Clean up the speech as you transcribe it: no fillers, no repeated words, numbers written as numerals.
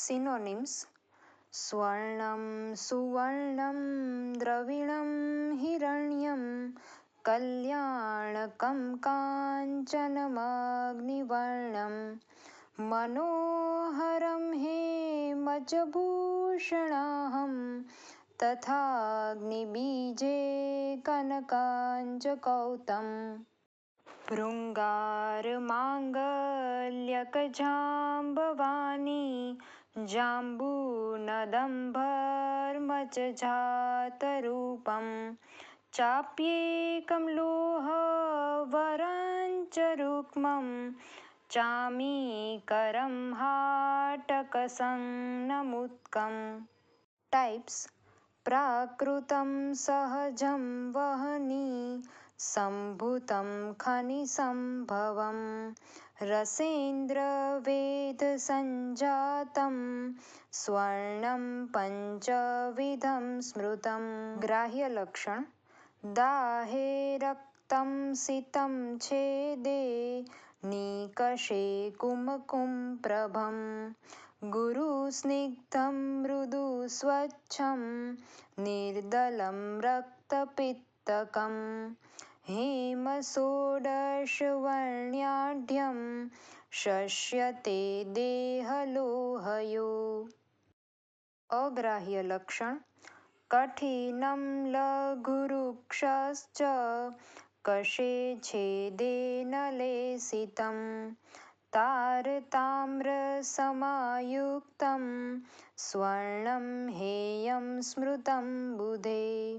synonyms स्वर्णं सुवर्णं द्रविणं हिरण्यं कल्याणकं काञ्चनमग्निवर्णं मनोहरं हेमचभूषणाहं तथाग्निबीजे कनकाञ्चकौतम् भृङ्गारमाङ्गल्यकजाम्बवानी जाम्बूनदम्भर्मचझातरूपं चाप्येकं लोहवराञ्चरुक्मं चामीकरं हाटकसंज्ञमुत्कम् types प्राकृतं सहजं वह्नि सम्भूतं खनिसम्भवं रसेन्द्रवेदसञ्जातं स्वर्णं पञ्चविधं स्मृतं ग्राह्यलक्षण दाहे रक्तं सितं छेदे निकषे कुमकुं प्रभं गुरुस्निग्धं मृदु स्वच्छं निर्दलं रक्तपित्तकं हेमषोडशवर्ण्याढ्यं शस्यते देहलोहयो अग्राह्य लक्षण कठिनं लघुरुक्षश्च कषे छेदेन लेसितं तारताम्रसमायुक्तं स्वर्णं हेयं स्मृतं बुधे